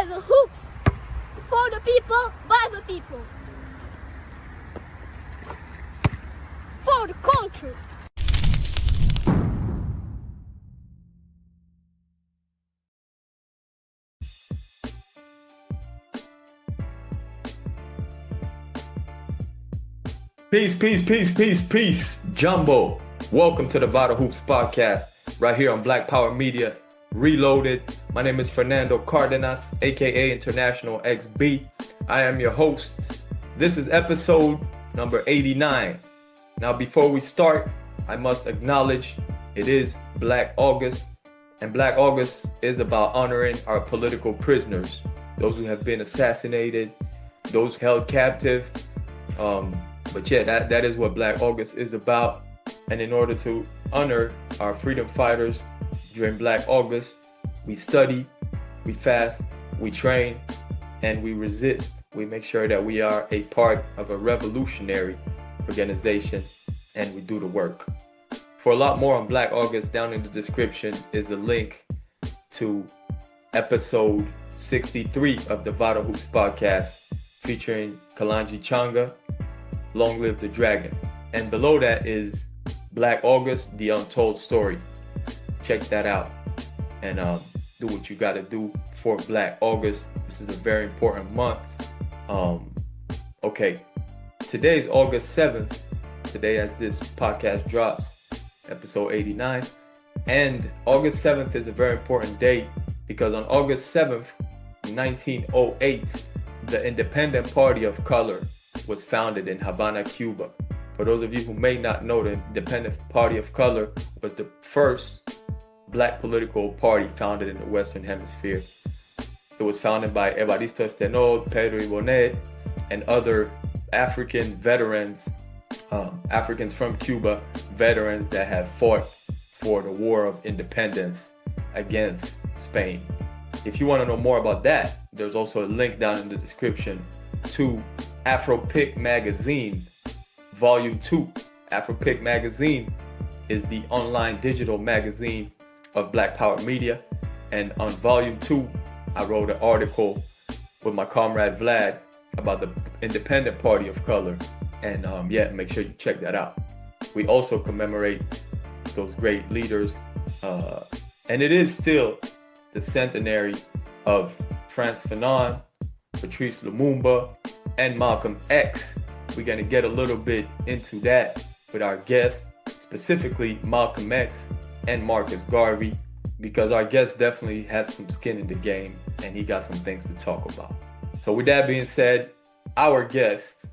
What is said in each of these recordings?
the hoops. For the people, by the people. For the culture. Peace. Jumbo. Welcome to the VITAL HOOPS Podcast, right here on Black Power Media, Reloaded. My name is Fernando Cardenas, aka International XB. I am your host. This is episode number 89. Now, before we start, I must acknowledge it is Black August, and Black August is about honoring our political prisoners, those who have been assassinated, those held captive. But yeah, that is what Black August is about. And in order to honor our freedom fighters during Black August, we study, we fast, we train, and we resist. We make sure that we are a part of a revolutionary organization, and we do the work. For a lot more on Black August, down in the description is a link to episode 63 of the VITAL HOOPS Podcast, featuring Kalonji Changa, Long Live the Dragon. And below that is Black August, the Untold Story. Check that out and do what you gotta do for Black August. This is a very important month. Okay, today is August 7th. Today as this podcast drops, episode 89. And August 7th is a very important date because on August 7th, 1908, the Independent Party of Color was founded in Havana, Cuba. For those of you who may not know, the Independent Party of Color was the first black political party founded in the Western Hemisphere. It was founded by Evaristo Estenod, Pedro Ibonet, and other African veterans, Africans from Cuba, veterans that have fought for the War of Independence against Spain. If you want to know more about that, there's also a link down in the description to AFROPIQ magazine, volume 2. AFROPIQ magazine is the online digital magazine of Black Power Media. And on volume 2, I wrote an article with my comrade Vlad about the Independent Party of Color. And make sure you check that out. We also commemorate those great leaders. And it is still the centenary of Frantz Fanon, Patrice Lumumba, and Malcolm X. We're going to get a little bit into that with our guests, specifically Malcolm X and Marcus Garvey, because our guest definitely has some skin in the game and he got some things to talk about. So with that being said, our guest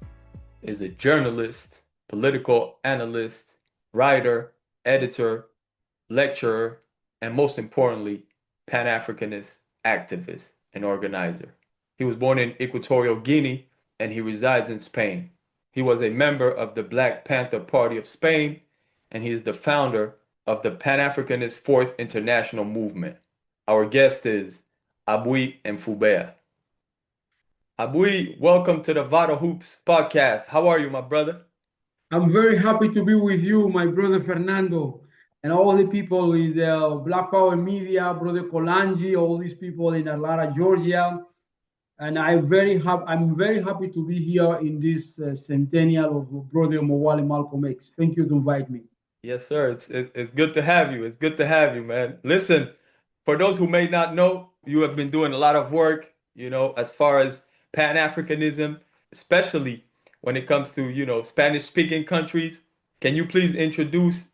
is a journalist, political analyst, writer, editor, lecturer, and most importantly, Pan-Africanist activist and organizer. He was born in Equatorial Guinea and he resides in Spain. He was a member of the Black Panther Party of Spain, and he is the founder of the Pan-Africanist Fourth International Movement. Our guest is Abuy Nfubea. Abui, welcome to the VITAL HOOPS Podcast. How are you, my brother? I'm very happy to be with you, my brother Fernando, and all the people in the Black Power Media, brother Colonji, all these people in Atlanta, Georgia. And I'm very happy to be here in this centennial of Brother Mowale Malcolm X. Thank you to invite me. Yes, sir. It's good to have you. It's good to have you, man. Listen, for those who may not know, you have been doing a lot of work, as far as Pan-Africanism, especially when it comes to, Spanish-speaking countries. Can you please introduce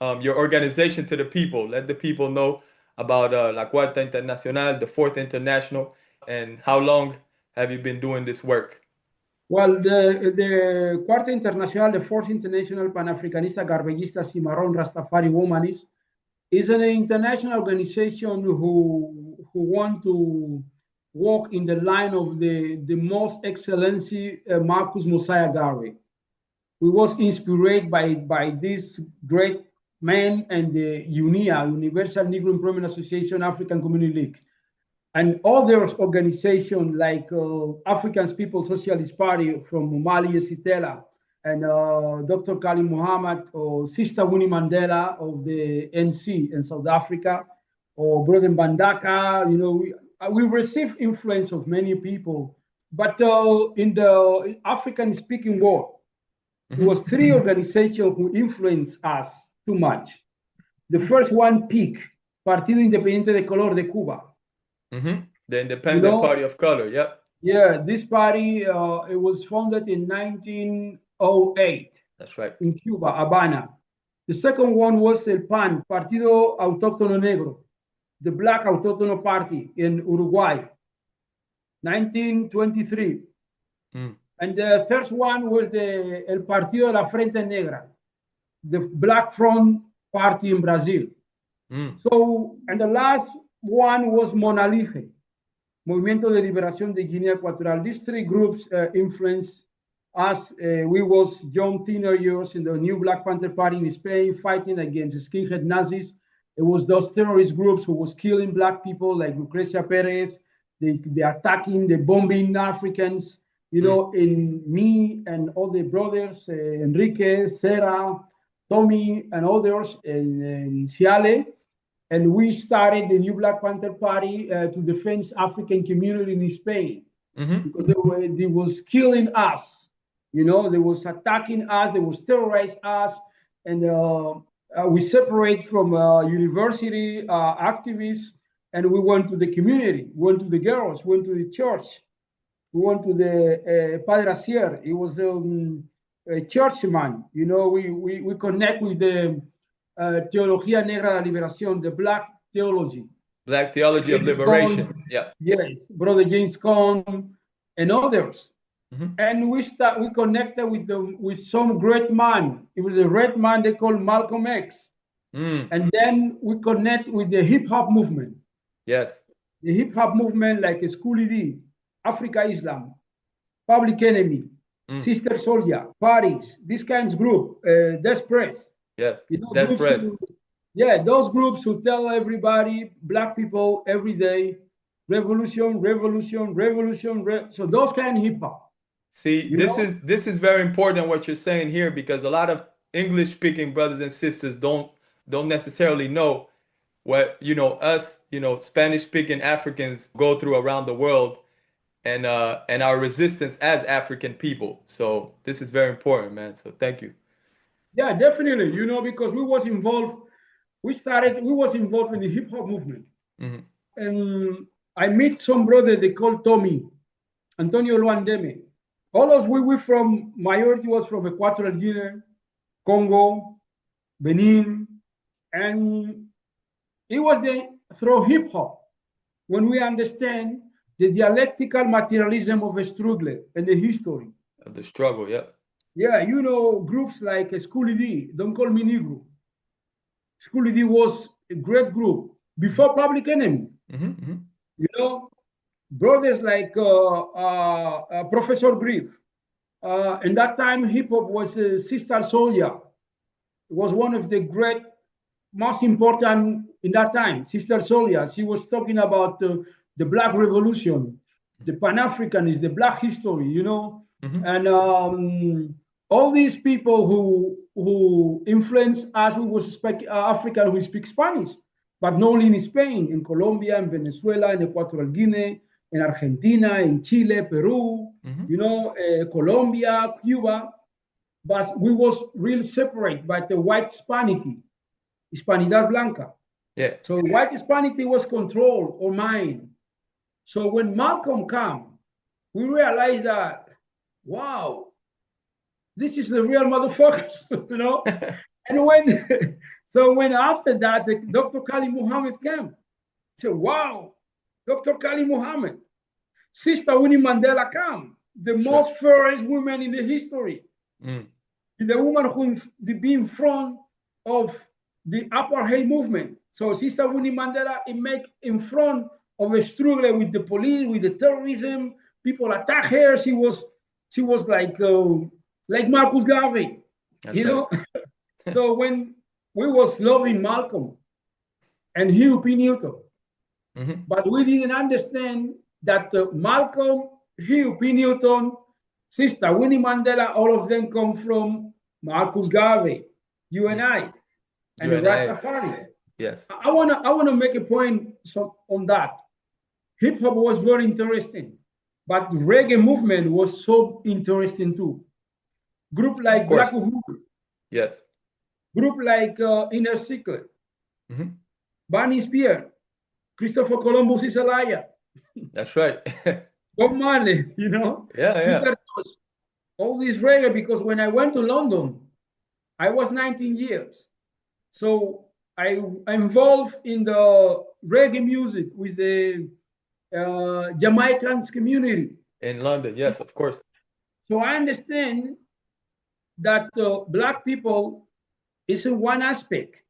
your organization to the people? Let the people know about La Cuarta Internacional, the Fourth International, and how long have you been doing this work? Well, the Cuarta Internacional, the Fourth International Pan-Africanista, Garveyista, Cimarron, Rastafari, Womanist, is an international organization who want to walk in the line of the most excellency Marcus Mosiah Garvey. We was inspired by this great man and the UNIA, Universal Negro Employment Association, African Community League, and other organizations like African People's Socialist Party from Mali, Sitela, and Dr. Kali Muhammad, or Sister Winnie Mandela of the NC in South Africa, or Brother Bandaka, we received influence of many people, but in the African-speaking world, there was three organizations who influenced us too much. The first one, PIC, Partido Independiente de Color de Cuba. The Independent Party of Color, yep. Yeah, this party, it was founded in 1908. That's right. In Cuba, Habana. The second one was el PAN, Partido Autóctono Negro, the Black Autóctono Party in Uruguay, 1923. And the third one was el Partido de la Frente Negra, the Black Front Party in Brazil. So, and the last one was Monalige, Movimiento de Liberación de Guinea Ecuatorial. These three groups influenced us. We was young teenagers in the new Black Panther Party in Spain, fighting against skinhead Nazis. It was those terrorist groups who was killing black people like Lucrecia Perez. They attacking, they bombing Africans. You know, in me and all the brothers, Enrique, Sarah, Tommy, and others, and Ciale. And we started the new Black Panther Party to defend African community in Spain because they was killing us. You know, they was attacking us, they was terrorizing us, and we separate from university activists, and we went to the community, went to the girls, went to the church, we went to the Padre Acier. He was a churchman. You know, we connect with the Teología Negra de la Liberación, the Black theology. Black theology of liberation. Cohn, yeah. Yes, Brother James Cohn and others. And we connected with some great man. It was a red man they called Malcolm X. And then we connect with the hip hop movement. Yes. The hip hop movement like Schoolie D, Africa Islam, Public Enemy, Sister Soldier, Paris, this kinds of group, Despress. Yes, you know, those groups who tell everybody, black people, every day, revolution. So those kind of hip hop. See, this is very important what you're saying here, because a lot of English speaking brothers and sisters don't necessarily know what, you know, us, you know, Spanish speaking Africans go through around the world, and our resistance as African people. So this is very important, man. So thank you. Yeah, definitely. You know, because we was involved in the hip hop movement. And I meet some brother they call Tommy, Antonio Luandeme. All of we from, majority was from Equatorial Guinea, Congo, Benin, and it was through hip hop when we understand the dialectical materialism of a struggle and the history of the struggle. Yeah. Yeah, you know, groups like Schoolie D, Don't Call Me Negro. Schoolie D was a great group before Public Enemy. You know, brothers like Professor Grief. In that time, hip hop was Sister Soldier. It was one of the great, most important in that time. Sister Soldier. She was talking about the Black Revolution, the Pan-Africanist, the Black history. You know, and all these people who influence us, we was African who speak Spanish, but not only in Spain, in Colombia, in Venezuela, in Equatorial Guinea, in Argentina, in Chile, Peru, you know, Colombia, Cuba, but we was really separate by the white Hispanity, Hispanidad Blanca. Yeah. So white Hispanity was controlled or mine. So when Malcolm came, we realized that, wow, this is the real motherfuckers, you know? And when after that, Dr. Kali Muhammad came, said, wow, Dr. Kali Muhammad, Sister Winnie Mandela came, the most fairest woman in the history. The woman who be in front of the apartheid movement. So Sister Winnie Mandela in front of a struggle with the police, with the terrorism, people attack her. She was like Marcus Garvey, you know? So when we was loving Malcolm and Huey P. Newton, but we didn't understand that Malcolm, Huey P. Newton, Sister Winnie Mandela, all of them come from Marcus Garvey, you and I, and Rastafari. Yes. I wanna make a point on that. hip hop was very interesting, but the reggae movement was so interesting too. Group like Black Panther, yes, group like Inner Circle, Barney Spear, Christopher Columbus is a liar. That's right. Bob Marley, you know, Yeah. all this reggae, because when I went to London, I was 19 years. So I'm involved in the reggae music with the Jamaicans community. In London, yes, of course. So I understand that Black people is in one aspect,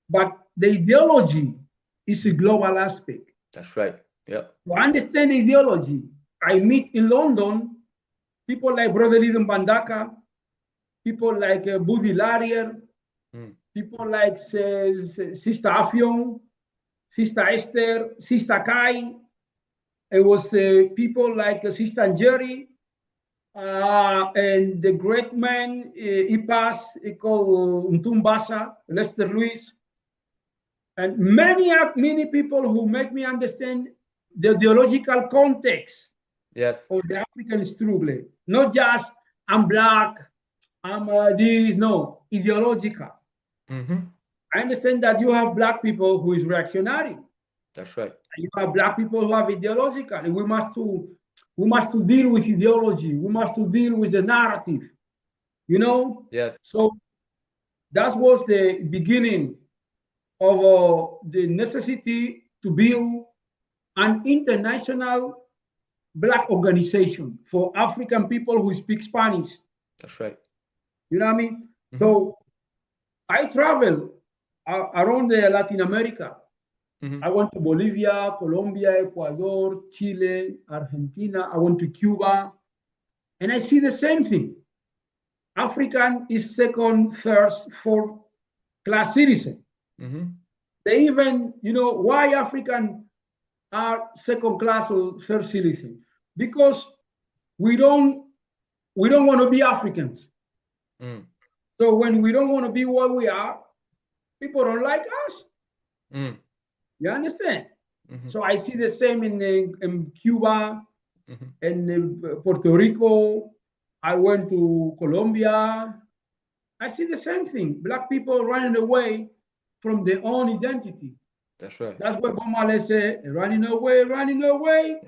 but the ideology is a global aspect. That's right. Yeah. To understand the ideology, I meet in London people like Brother Lyndon Bandaka, people like Buddy Larrier, people like Sister Affion, Sister Esther, Sister Kai. It was people like Sister Jerry, and the great man, P.I.C, called Ntumbasa, Lester Lewis, and many people who make me understand the ideological context of the African struggle. Not just I'm black, I'm this, no, ideological. I understand that you have Black people who is reactionary. That's right. You have Black people who have ideological. We must to deal with ideology. We must to deal with the narrative. You know? Yes. So that was the beginning of the necessity to build an international Black organization for African people who speak Spanish. That's right. You know what I mean? So I traveled around Latin America. I went to Bolivia, Colombia, Ecuador, Chile, Argentina. I went to Cuba. And I see the same thing. African is second, third, fourth class citizen. They even, you know, why African are second class or third citizen? Because we don't want to be Africans. So when we don't want to be what we are, people don't like us. You understand? So I see the same in Cuba, in Puerto Rico. I went to Colombia. I see the same thing. Black people running away from their own identity. That's right. That's what Bob Marley said, running away, running away.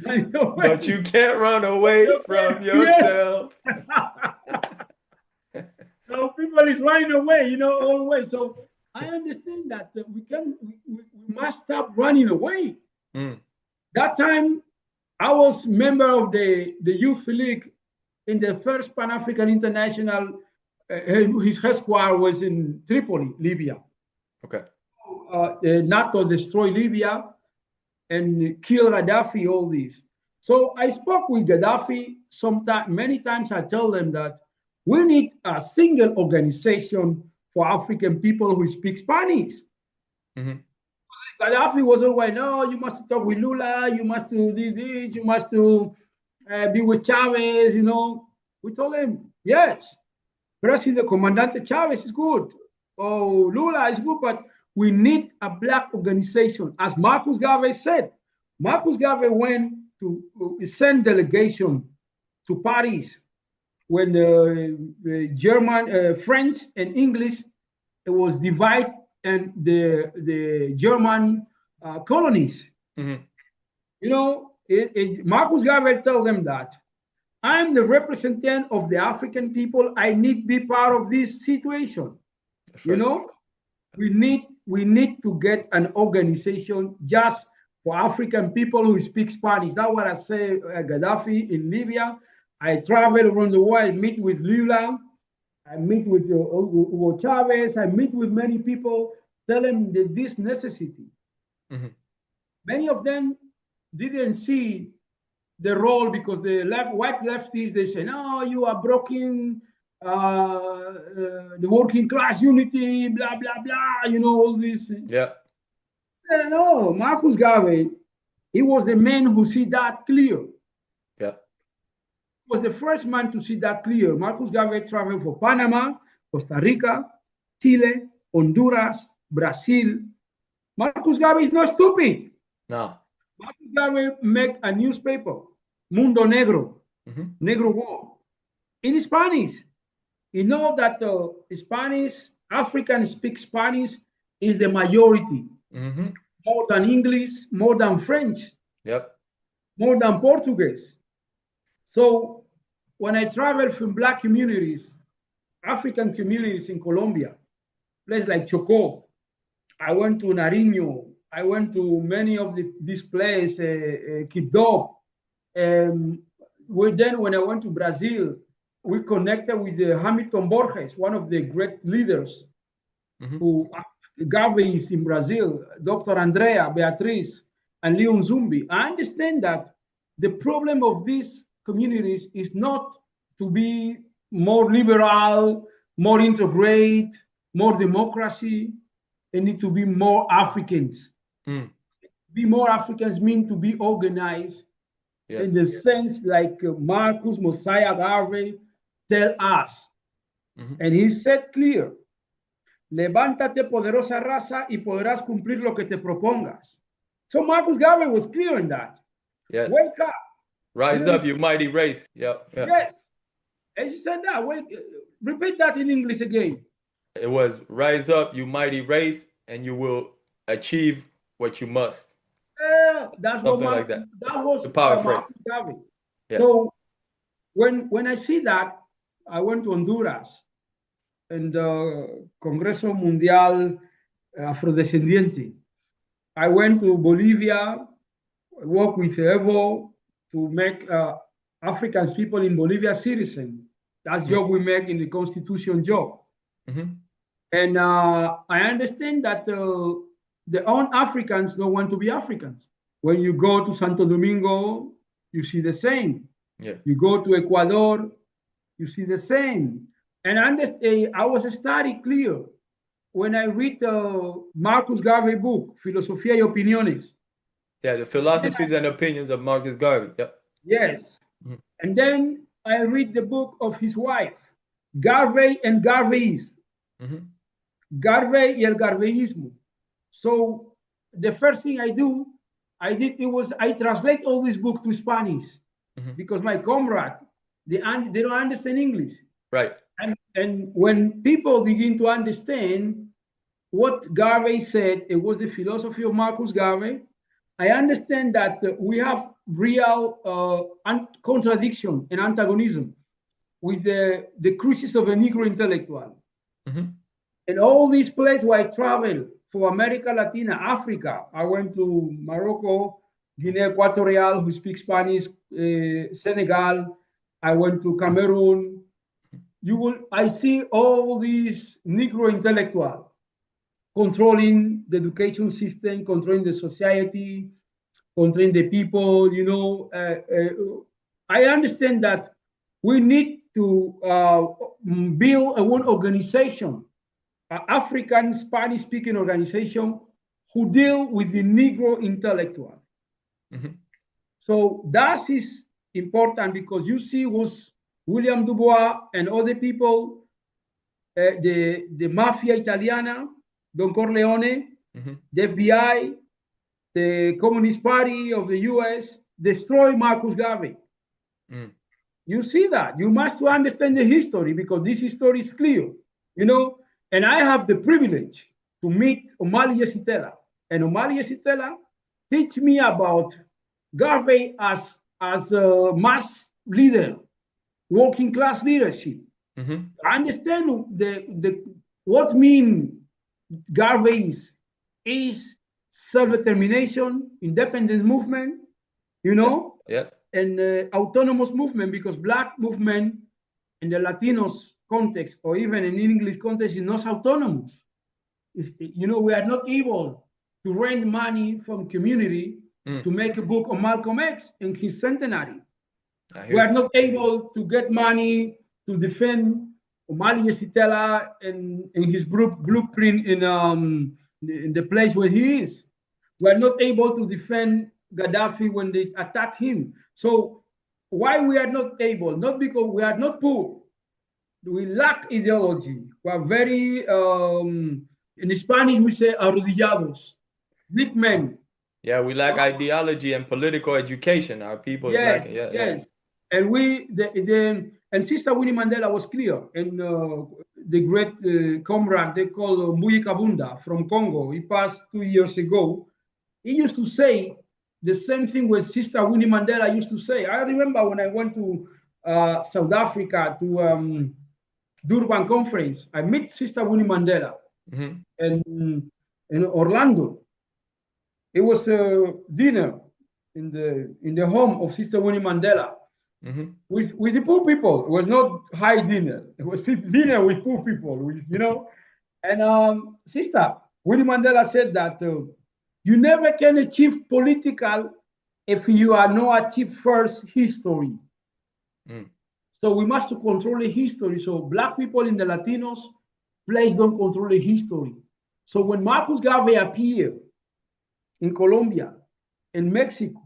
Running away. But you can't run away from yourself. So people is running away, you know, all the way. So I understand that we must stop running away. That time, I was member of the Youth League in the first Pan-African International. His headquarters was in Tripoli, Libya. Okay. NATO destroyed Libya and killed Gaddafi, all this. So I spoke with Gaddafi many times. I tell them that we need a single organization for African people who speak Spanish. Gaddafi was always, no, you must talk with Lula, you must do this, you must be with Chavez, you know. We told him, yes, President Comandante Chavez is good. Oh, Lula is good, but we need a Black organization. As Marcus Garvey said, Marcus Garvey went to send delegation to Paris when the German, French, and English, it was divided, and the German colonies. You know, Marcus Garvey told them that I'm the representative of the African people. I need to be part of this situation. That's right. You know, we need to get an organization just for African people who speak Spanish. That's what I say. Gaddafi in Libya. I travel around the world. I meet with Lula. I meet with Hugo Chavez. I meet with many people. Tell them that this necessity. Many of them didn't see the role because the white leftists, they say, no, you are broken the working class unity, blah, blah, blah, you know, all this. Yeah. No, Marcus Garvey, he was the man who see that clear. Yeah. He was the first man to see that clear. Marcus Garvey traveled for Panama, Costa Rica, Chile, Honduras, Brazil. Marcus Garvey is not stupid. No. Marcus Garvey make a newspaper, Mundo Negro, Negro War, in Spanish. You know that Spanish, Africans speak Spanish is the majority, more than English, more than French, more than Portuguese. So when I travel from Black communities, African communities in Colombia, places like Chocó, I went to Nariño, I went to many of these places, Quibdó. Then when I went to Brazil, we connected with Hamilton Borges, one of the great leaders who Garveyist in Brazil, Dr. Andrea, Beatriz, and Leon Zumbi. I understand that the problem of these communities is not to be more liberal, more integrate, more democracy. They need to be more Africans. Be more Africans mean to be organized in the sense like Marcus Mosiah Garvey tell us. And he said clear, levántate poderosa raza y podrás cumplir lo que te propongas. So Marcus Garvey was clear in that. Yes. Wake up. Rise up, you mighty race. Yes. And he said that. Repeat that in English again. It was rise up, you mighty race, and you will achieve what you must. That's something what like that. That was the power phrase. Garvey. So when I see that, I went to Honduras and the Congreso Mundial Afrodescendiente. I went to Bolivia, worked with Evo to make African people in Bolivia citizen. That's job we make in the Constitution job. And I understand that the own Africans don't want to be Africans. When you go to Santo Domingo, you see the same. You go to Ecuador, you see the same. And I was studying clear when I read Marcus Garvey book, Filosofía y Opiniones. The philosophies and opinions of Marcus Garvey. Yes. And then I read the book of his wife, Garvey and Garveyist. Garvey y el Garveyismo. So the first thing I translate all this book to Spanish because my comrade, they don't understand English. Right. And when people begin to understand what Garvey said, it was the philosophy of Marcus Garvey. I understand that we have real contradiction and antagonism with the crisis of a Negro intellectual. And all these places where I travel for America Latina, Africa, I went to Morocco, Guinea Equatorial, who speak Spanish, Senegal, I went to Cameroon. I see all these Negro intellectuals controlling the education system, controlling the society, controlling the people, I understand that we need to build one organization, an African Spanish-speaking organization who deal with the Negro intellectual. So that is important because you see was William Du Bois and other people, the Mafia Italiana, Don Corleone, the FBI, the Communist Party of the US, destroy Marcus Garvey. You see that. You must understand the history because this history is clear, And I have the privilege to meet Omali Yesitela. And Omali Yesitela teach me about Garvey as a mass leader, working class leadership. I understand what mean Garvey is self-determination, independent movement, Yes. and autonomous movement, because Black movement in the Latinos context, or even in English context, is not autonomous. We are not able to rent money from community to make a book on Malcolm X and his centenary. We are not able to get money to defend Omali Yesitela and his blueprint in the place where he is. We are not able to defend Gaddafi when they attack him. So why we are not able? Not because we are not poor. We lack ideology. We are very, in Spanish we say arrodillados, deep men. Yeah, we lack ideology and political education. Our people is Yes, lacking. Yeah, yes. And and Sister Winnie Mandela was clear. And the great comrade they call Mbuyi Kabunda from Congo, he passed 2 years ago. He used to say the same thing with Sister Winnie Mandela used to say. I remember when I went to South Africa to Durban conference, I met Sister Winnie Mandela Mm-hmm. in Orlando. It was a dinner in the home of Sister Winnie Mandela Mm-hmm. with the poor people. It was not high dinner. It was dinner with poor people. And Sister Winnie Mandela said that you never can achieve political if you are not achieve first history. Mm. So we must control the history. So black people in the Latinos, please don't control the history. So when Marcus Garvey appeared in Colombia, in Mexico,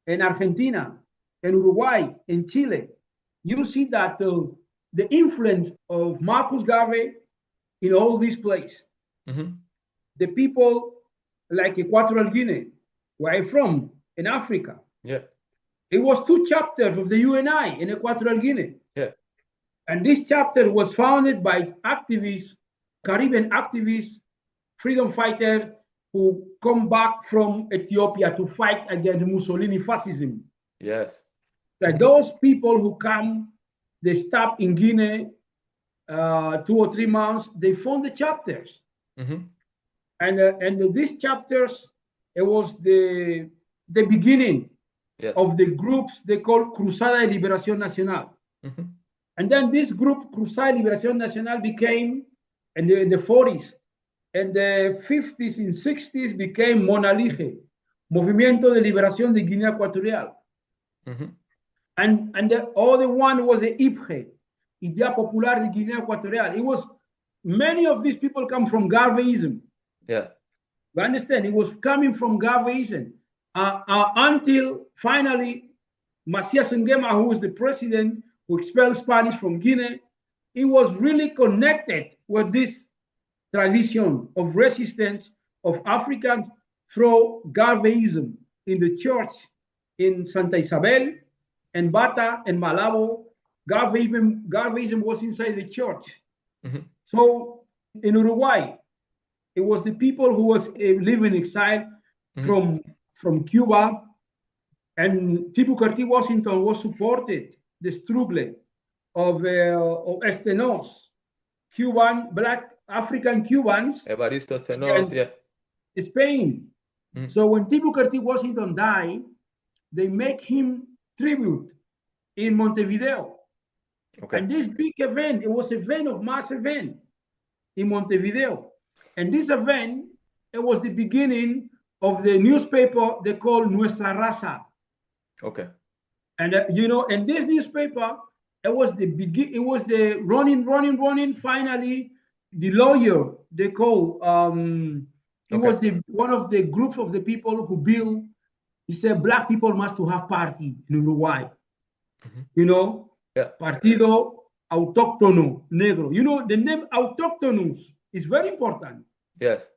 in Argentina, in Uruguay, in Chile, you see that the influence of Marcus Garvey in all these places. Mm-hmm. The people like Equatorial Guinea, where I'm from, in Africa. Yeah. It was 2 chapters of the UNI in Equatorial Guinea. Yeah. And this chapter was founded by activists, Caribbean activists, freedom fighters who come back from Ethiopia to fight against Mussolini fascism. Yes. That those people who come, they stop in Guinea 2 or 3 months, they found the chapters. Mm-hmm. And these chapters, it was the beginning of the groups they call Cruzada de Liberación Nacional. Mm-hmm. And then this group, Cruzada de Liberación Nacional, became, in the 40s, and the 50s and 60s became Monalige, Movimiento de Liberación de Guinea Ecuatorial. Mm-hmm. And the other one was the IPG, Idea Popular de Guinea Ecuatorial. It was, many of these people come from Garveyism. Yeah. You understand? It was coming from Garveyism until finally Macias Nguema, who was the president who expelled Spanish from Guinea, he was really connected with this tradition of resistance of Africans through Garveyism in the church in Santa Isabel and Bata and Malabo. Garveyism was inside the church. Mm-hmm. So in Uruguay, it was the people who was living in exile from Cuba, and T. Booker T. Washington was supported the struggle of Estenos, Cuban, black African Cubans, Evaristo Tenos, yeah. Spain. Mm-hmm. So when T. Booker T. Washington died, they make him tribute in Montevideo. Okay. And this big event, it was a mass event in Montevideo. And this event, it was the beginning of the newspaper they call Nuestra Raza. Okay. And and this newspaper, it was the running. Finally, the lawyer they call was one of the groups of the people who built. He said black people must to have party in Uruguay. Yeah. Partido Autóctono Negro. The name Autóctonos is very important. Yes.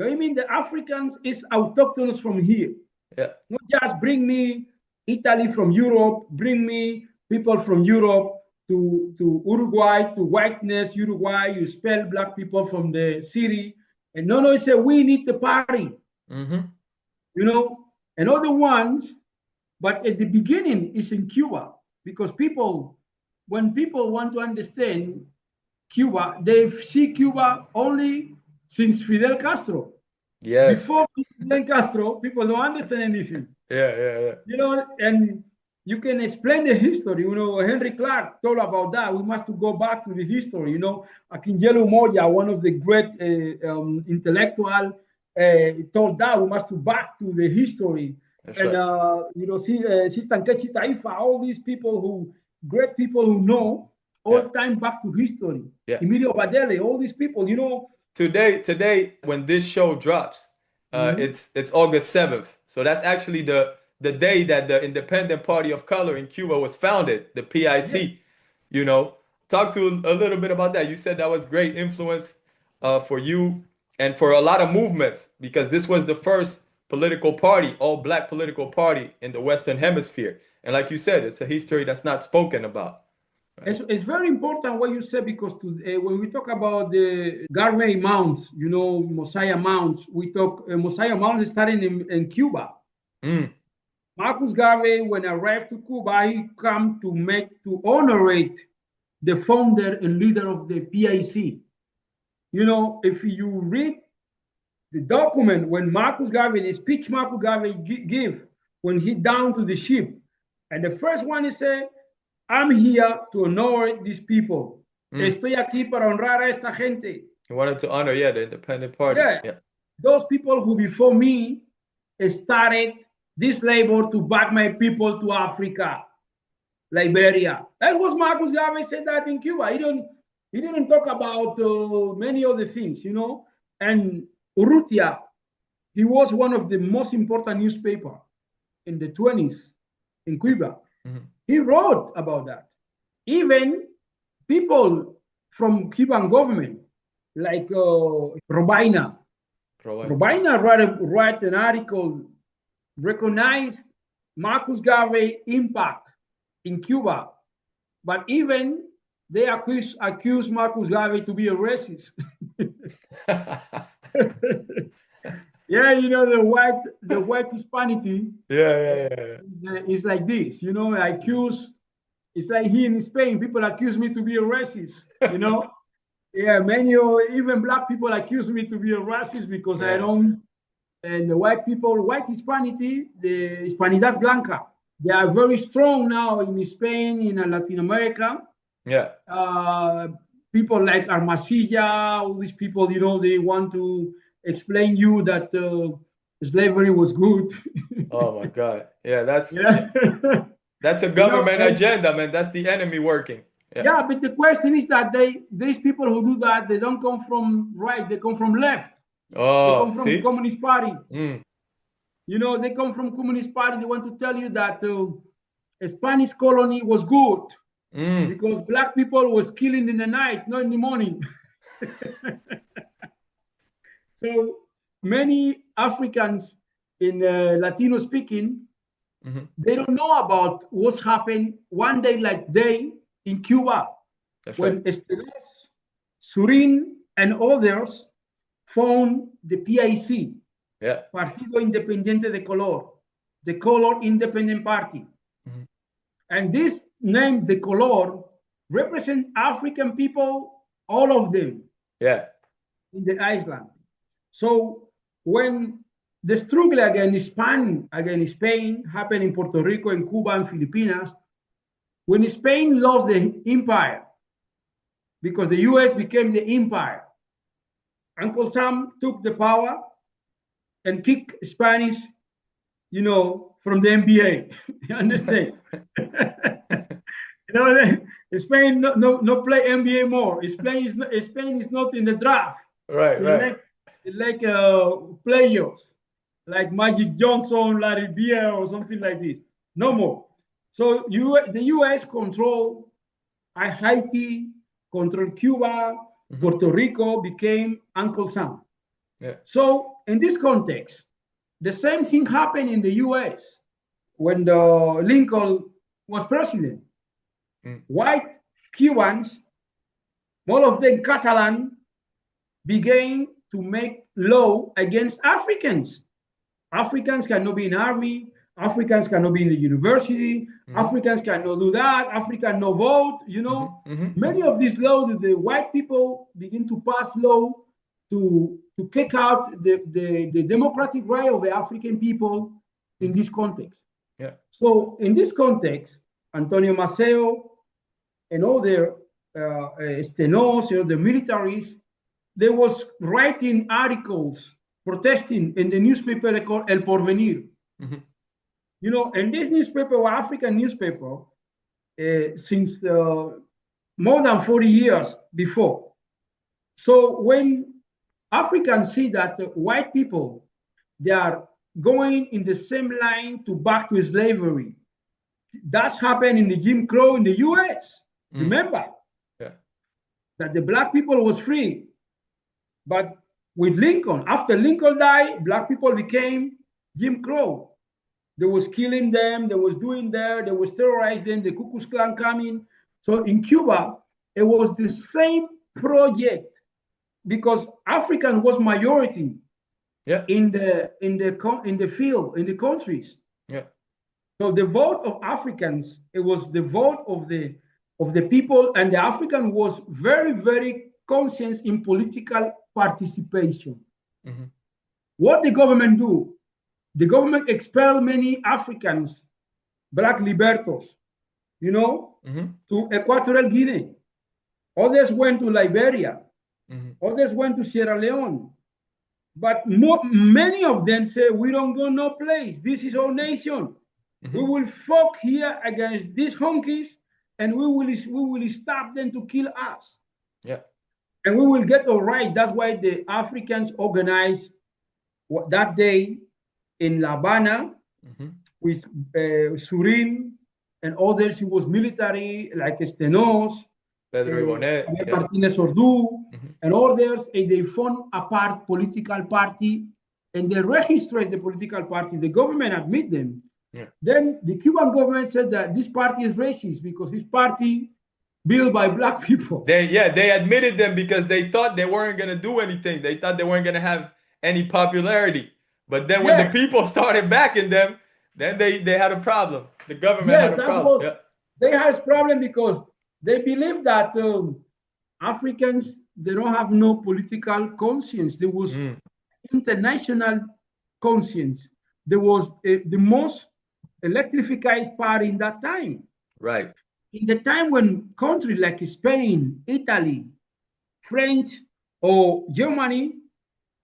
I mean, the Africans is autochthonous from here. Yeah. Not just bring me Italy from Europe, bring me people from Europe to Uruguay, to whiteness, Uruguay, you expel black people from the city. And no, it's a we need the party. Mm-hmm. And other ones, but at the beginning is in Cuba, because when people want to understand Cuba, they see Cuba only since Fidel Castro. Yes. Before Fidel Castro, people don't understand anything. Yeah. And you can explain the history. Henry Clark told about that. We must go back to the history. Akinjelo Moya, one of the great intellectual, told that we must go back to the history. That's and right. Sister Nkechi Taifa, all these people great people who know all time back to history. Yeah. Emilio Badele, all these people, Today, when this show drops, it's August 7th. So that's actually the day that the Independent Party of Color in Cuba was founded, the P.I.C. Talk to a little bit about that. You said that was great influence for you and for a lot of movements, because this was the first political party, all black political party in the Western Hemisphere. And like you said, it's a history that's not spoken about. Right? It's very important what you said, because when we talk about the Garvey mounds, Mosiah mounds, we talk Mosiah mounds starting in Cuba. Marcus Garvey, when arrived to Cuba, he come to honorate the founder and leader of the P.I.C. If you read the document when Marcus Garvey, the speech Marcus Garvey give when he down to the ship, and the first one he said, I'm here to honor these people. Estoy aquí para honrar a esta gente. He wanted to honor, the independent party. Yeah. Those people who before me started this labor to back my people to Africa, Liberia. That was Marcus Garvey said that in Cuba. He didn't talk about many other things, And Urrutia, he was one of the most important newspaper in the 20s in Cuba. He wrote about that. Even people from Cuban government, like Robina write an article, recognized Marcus Garvey impact in Cuba, but even they accuse Marcus Garvey to be a racist. The white Hispanity. It's like this, it's like here in Spain, people accuse me to be a racist, many even black people accuse me to be a racist because I don't. And the white people, white Hispanity, the hispanidad blanca, they are very strong now in Spain, in Latin America. People like Armasilla, all these people, they want to explain you that slavery was good. Oh my God! That's a government agenda, man. That's the enemy working. But the question is that these people who do that, they don't come from right; they come from left. They come from Communist Party. They come from Communist Party. They want to tell you that a Spanish colony was good because black people was killing in the night, not in the morning. So many Africans in Latino speaking, they don't know about what's happened one day in Cuba. That's when right. Esteves, Surin, and others found the P.I.C, Partido Independiente de Color, the Color Independent Party. And this name, the Color, represent African people, all of them, in the island. So when the struggle against Spain happened in Puerto Rico and Cuba and Filipinas, when Spain lost the empire, because the U.S. became the empire, Uncle Sam took the power and kicked Spanish, from the NBA. You understand? Spain no play NBA more. Spain is not in the draft. Right. Like players, like Magic Johnson, Larry Beer, or something like this. No more. So the U.S. control Haiti, control Cuba, Puerto Rico, became Uncle Sam. So in this context, the same thing happened in the U.S. when Lincoln was president. White Cubans, all of them Catalan, began to make law against Africans. Africans cannot be in army. Africans cannot be in the university. Africans cannot do that. Africans no vote. Many of these laws, the white people begin to pass law to kick out the democratic right of the African people in this context. So in this context, Antonio Maceo and other Estenos, the militaries, they was writing articles protesting in the newspaper they call El Porvenir. And this newspaper was African newspaper since more than 40 years before. So when Africans see that white people, they are going in the same line to back to slavery, that's happened in the Jim Crow in the US. Remember that the black people was free. But with Lincoln, after Lincoln died, black people became Jim Crow. They was killing them, they was doing there, they was terrorizing them, the Ku Klux Klan coming. So in Cuba, it was the same project because African was majority in the field, in the countries. Yeah. So the vote of Africans, it was the vote of the people, and the African was very, very conscious in political participation. Mm-hmm. What the government do? The government expelled many Africans, black libertos, to Equatorial Guinea. Others went to Liberia. Others went to Sierra Leone. But many of them say, we don't go no place. This is our nation. We will fight here against these honkies, and we will stop them to kill us. Yeah. And we will get all right. That's why the Africans organized that day in La Habana with Surin and others. It was military like Estenos, Martinez Ordu, and others. And they formed a political party, and they registered the political party. The government admit them. Yeah. Then the Cuban government said that this party is racist because this party built by black people. They admitted them because they thought they weren't going to do anything. They thought they weren't going to have any popularity. But then when the people started backing them, then they had a problem. The government had a problem. They had a problem because they believe that Africans, they don't have no political conscience. There was international conscience. There was the most electrified party in that time. Right. In the time when countries like Spain, Italy, French, or Germany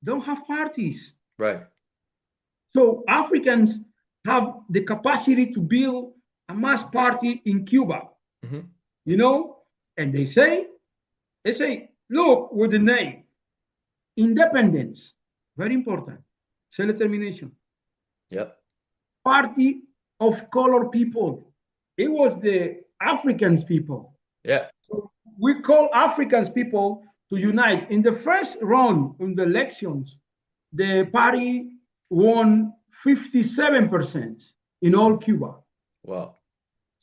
don't have parties. Right. So Africans have the capacity to build a mass party in Cuba, and they say, look, with the name, independence, very important, self-determination. Yep. Party of color people. It was the Africans people. Yeah. So we call Africans people to unite. In the first round in the elections, the party won 57% in all Cuba. Wow.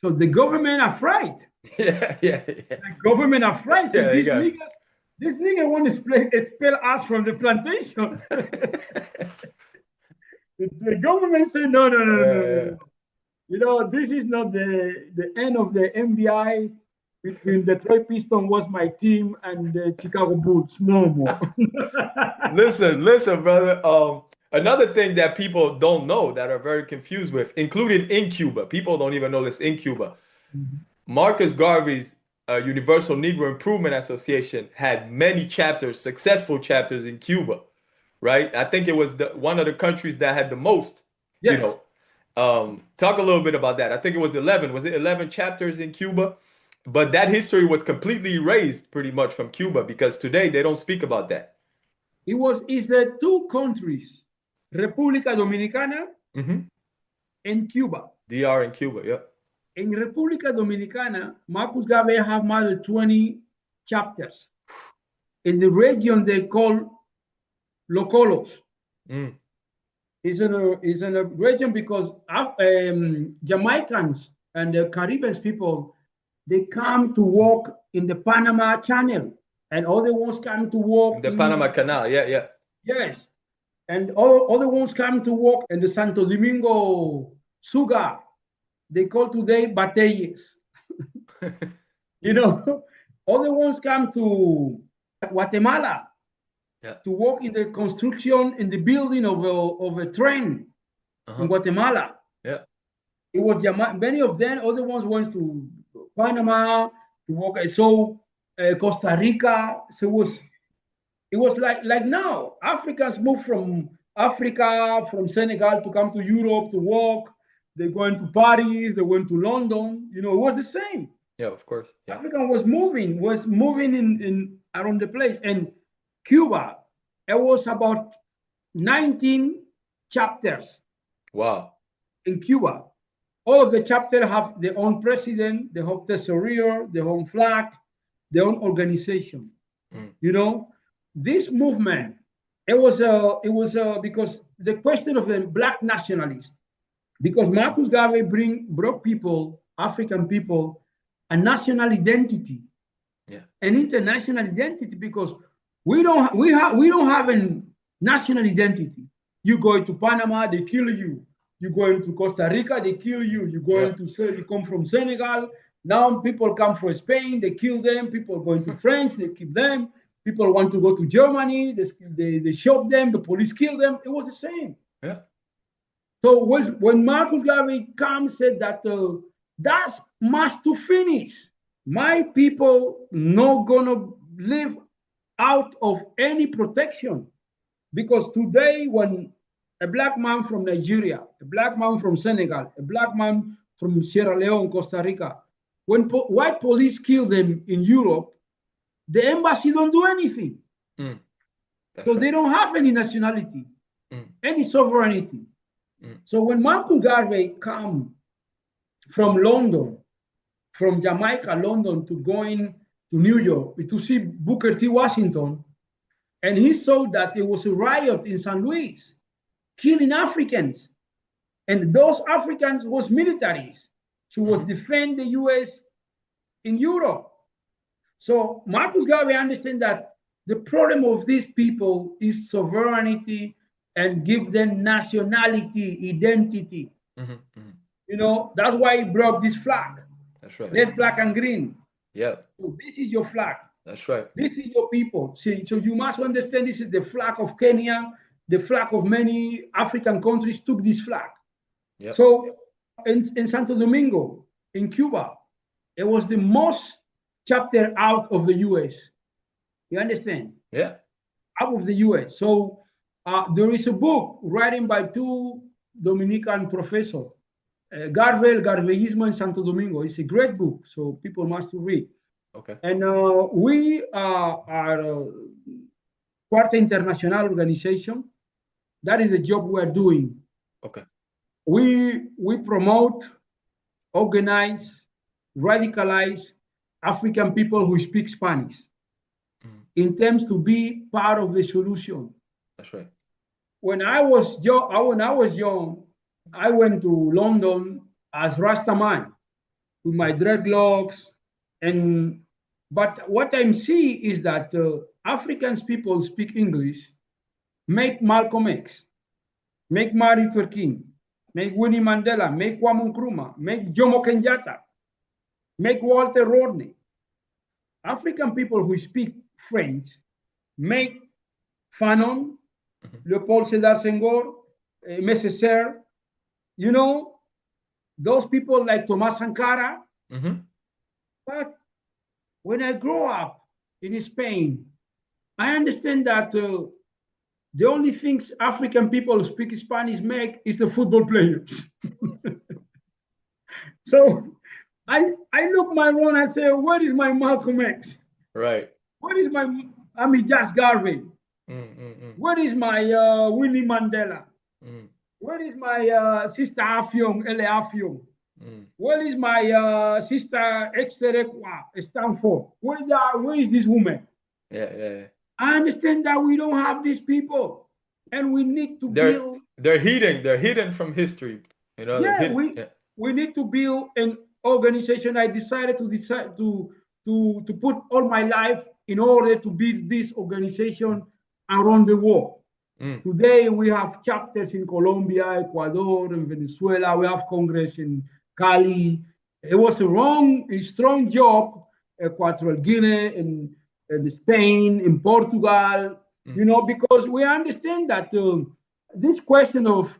So the government afraid. Yeah. The government afraid. So this nigga want to expel us from the plantation. The government said, no. This is not the end of the MBI between Detroit Pistons was my team and the Chicago Bulls. No more. Listen, brother. Another thing that people don't know that are very confused with, including in Cuba, people don't even know this in Cuba. Marcus Garvey's Universal Negro Improvement Association had many chapters, successful chapters in Cuba, right? I think it was one of the countries that had the most, Yes. Talk a little bit about that. I think it was 11. Was it 11 chapters in Cuba? But that history was completely erased pretty much from Cuba because today they don't speak about that. It's the two countries, República Dominicana and Cuba. DR and Cuba, yeah. In República Dominicana, Marcus Garvey have more than 20 chapters. In the region they call Locolos. It's in a region because Jamaicans and the Caribbean people, they come to work in the Panama Channel, and other ones come to work in the Panama Canal. Yeah. Yes, and all other ones come to work in the Santo Domingo Sugar. They call today Batelles. Other ones come to Guatemala. To work in the construction, in the building of a train in Guatemala. Yeah. It was many of them, other ones went to Panama to work. So Costa Rica. So it was like now. Africans move from Africa, from Senegal to come to Europe to work. They went to Paris, they went to London. It was the same. Yeah, of course. Yeah. African was moving in around the place. And Cuba, it was about 19 chapters. Wow. In Cuba. All of the chapters have their own president, their own tesoreer, their own flag, their own organization. This movement it was because the question of the black nationalist, because Marcus Garvey brought people, African people, a national identity, an international identity, because we don't have a national identity. You go into Panama, they kill you. You go into Costa Rica, they kill you. You go into, you come from Senegal. Now people come from Spain, they kill them. People go into France, they kill them. People want to go to Germany, they shot them, the police kill them. It was the same. Yeah. So when Marcus Garvey comes, said that that's must to finish. My people not gonna live out of any protection. Because today, when a black man from Nigeria, a black man from Senegal, a black man from Sierra Leone, Costa Rica, when white police kill them in Europe, the embassy don't do anything. So they don't have any nationality, any sovereignty. So when Marcus Garvey come from London, from Jamaica, London, to going to New York to see Booker T. Washington, and he saw that there was a riot in St. Louis, killing Africans. And those Africans was militaries who was defend the US in Europe. So Marcus Garvey understand that the problem of these people is sovereignty and give them nationality, identity. You know, that's why he brought this flag. That's right. Red, black, and green. Yeah. So this is your flag. That's right. This is your people. See, so you must understand this is the flag of Kenya, the flag of many African countries took this flag. Yep. So in Santo Domingo, in Cuba, it was the most chapter out of the US. You understand? Yeah. Out of the US. So there is a book written by two Dominican professors, Garveyismo in Santo Domingo. It's a great book, so people must read. Okay. And we are a Cuarta Internacional organization. That is the job we are doing. Okay. We promote, organize, radicalize African people who speak Spanish in terms to be part of the solution. That's right. When I was young, I went to London as Rasta man with my dreadlocks, but what I see is that African people speak English, make Malcolm X, make Martin Luther King, make Winnie Mandela, make Kwame Nkrumah, make Jomo Kenyatta, make Walter Rodney. African people who speak French make Fanon, Leopold Sédar Senghor, Aimé Césaire, you know, those people like Thomas Sankara. But when I grow up in Spain, I understand that the only things African people who speak Spanish make is the football players. So I look my role and say, where is my Malcolm X? Right. Where is my Marcus Garvey? Where is my Winnie Mandela? Where is my sister Affiong, Ele Affiong? Where is my sister Exterekwa, Stanford? Where is this woman? Yeah. I understand that we don't have these people, and we need to build. They're hidden from history. You know. We need to build an organization. I decided to put all my life in order to build this organization around the world. Today we have chapters in Colombia, Ecuador, and Venezuela. We have Congress in Cali. It was a strong job, Equatorial Guinea, in Spain, in Portugal, you know, because we understand that this question of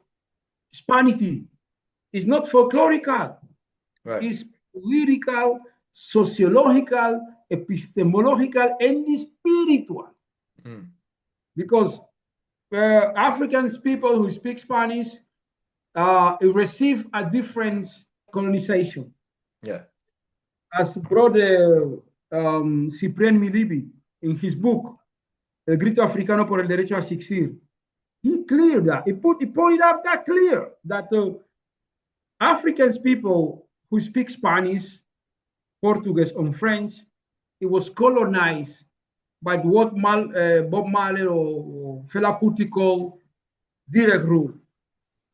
Hispanity is not folklorical. Right. It's political, sociological, epistemological, and spiritual. Because African people who speak Spanish receive a different colonization. Yeah. As brother Cyprien Milibi in his book, El Grito Africano por el Derecho a Existir, he cleared that. He pointed out that clear that African people who speak Spanish, Portuguese, and French, it was colonized by what Bob Marley or Fela Kuti call direct rule.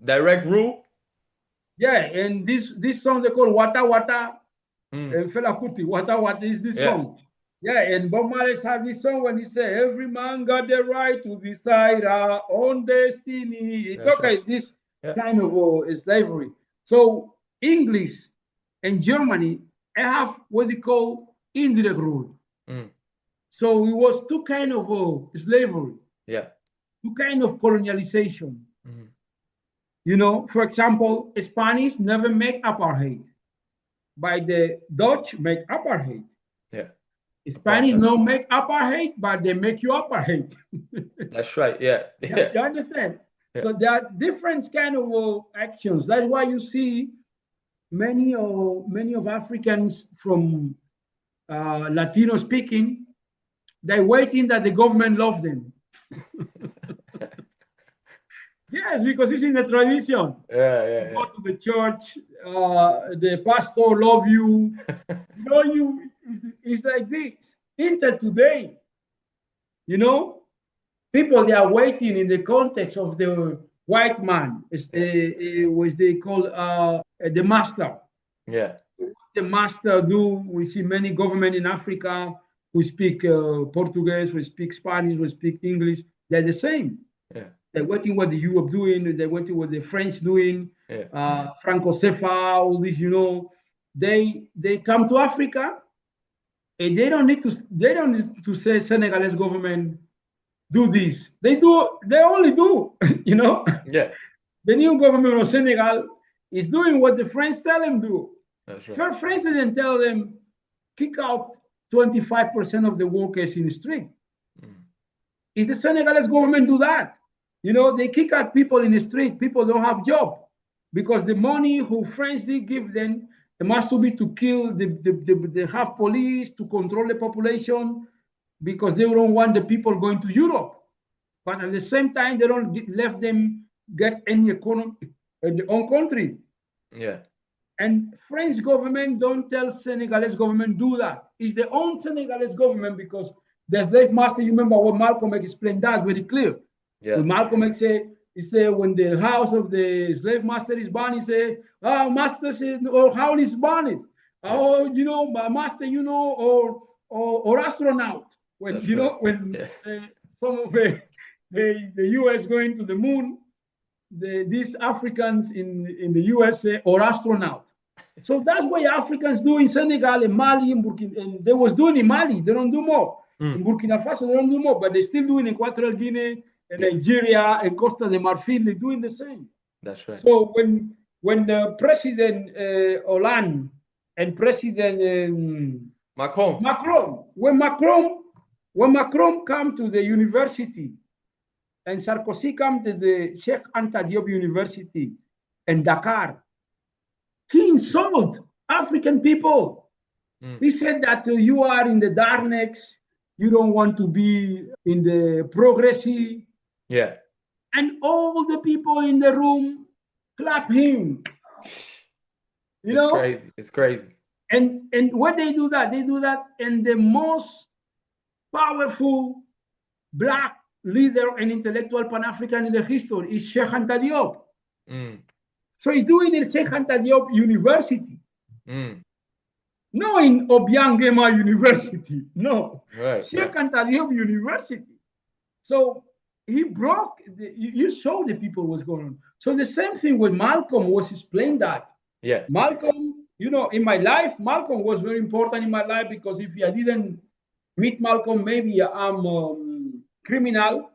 Direct rule? Yeah, and this song they call Wata Wata, and Fela Kuti, Wata Wata is this song. Yeah, and Bob Marley have this song when he say, every man got the right to decide our own destiny. It's okay, right. This kind of slavery. So English and Germany have what they call indirect rule. So it was two kind of slavery. Yeah. Two kind of colonialization. You know, for example, Spanish never make apartheid. By the Dutch make apartheid. Yeah. Spanish don't make apartheid, but they make you apartheid. That's right. Yeah. You understand? Yeah. So there are different kind of actions. That's why you see many of Africans from Latino speaking, they're waiting that the government love them. Yes, because it's in the tradition. Yeah. Go to the church, the pastor love you. You know, it's like this. Until today, you know, people they are waiting in the context of the white man. What they call the master. Yeah. The master do. We see many government in Africa who speak Portuguese, we speak Spanish, we speak English. They're the same. Yeah. They're waiting what the Europe doing. They're waiting what the French doing. Yeah. Franco Cefa, all this, you know. They come to Africa, and they don't need to say Senegalese government do this. They only do, you know. Yeah. The new government of Senegal is doing what the French tell them do. That's right. French didn't tell them kick out 25% of the workers in the street. Is the Senegalese government do that? You know, they kick out people in the street. People don't have job because the money who French they give them, it must be to kill the half police, to control the population, because they don't want the people going to Europe. But at the same time, they don't let them get any economy in their own country. Yeah. And French government don't tell Senegalese government do that. It's their own Senegalese government because the slave master, you remember what Malcolm X explained that very clear. Yeah. Malcolm X he said when the house of the slave master is burned, he said, "Oh, master says, or how is burned? Oh, you know, my master, you know, or astronaut. When that's you right. know when some of the U.S. going to the moon, these Africans in the USA or astronaut. So that's what Africans do in Senegal and Mali and Burkina. And they was doing in Mali. They don't do more. In Burkina Faso, they don't do more, but they still do in Equatorial Guinea and Nigeria and Costa de Marfil. They're doing the same. That's right. So when President Hollande and President Macron, when Macron come to the university and Sarkozy come to the Cheikh Anta Diop University in Dakar, he insulted African people. He said that you are in the darkness, you don't want to be in the progressive. Yeah. And all the people in the room clap him. You know? Crazy. It's crazy. And when they do that and the most powerful black leader and intellectual Pan-African in the history is Cheikh Anta Diop. So he's doing it in Cheikh Anta Diop University. No in Obiang Gema University. No. Right, Cheikh Anta Diop University. So he broke, you saw the people what's going on. So the same thing with Malcolm was explained that. Yeah. Malcolm, you know, in my life, Malcolm was very important in my life because if I didn't meet Malcolm, maybe I'm criminal.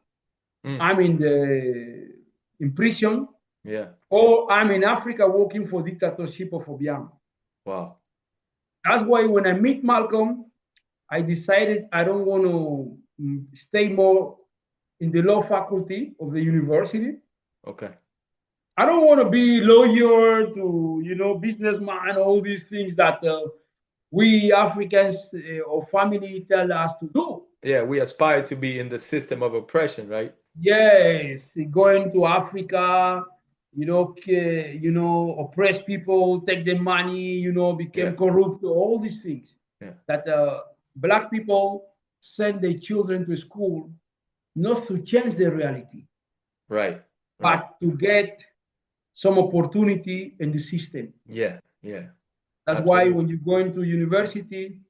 I'm in prison. Yeah. Or I'm in Africa working for dictatorship of Obiang. Wow. That's why when I meet Malcolm, I decided I don't want to stay more in the law faculty of the university. Okay. I don't want to be lawyer to, you know, businessman, all these things that we Africans or family tell us to do. Yeah, we aspire to be in the system of oppression, right? Yes, going to Africa, oppress people, take their money, become corrupt, all these things that black people send their children to school not to change the reality, Right. but to get some opportunity in the system. Yeah. That's Absolutely. why when you go into university,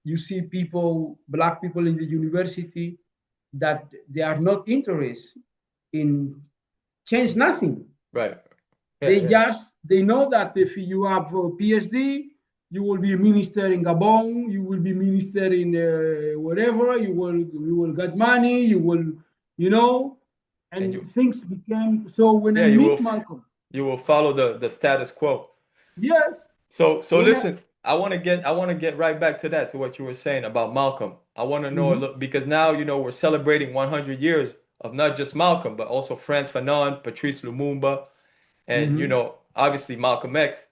you see people, black people in the university, that they are not interested in change nothing. Right. They know that if you have a PhD, you will be a minister in Gabon, you will be minister in wherever, you will get money, you will, and things became, so when I meet Malcolm. You will follow the status quo. Yes. So listen, I want to get right back to that, to what you were saying about Malcolm. I want to know a little, because now, we're celebrating 100 years of not just Malcolm, but also Frantz Fanon, Patrice Lumumba, and, obviously Malcolm X.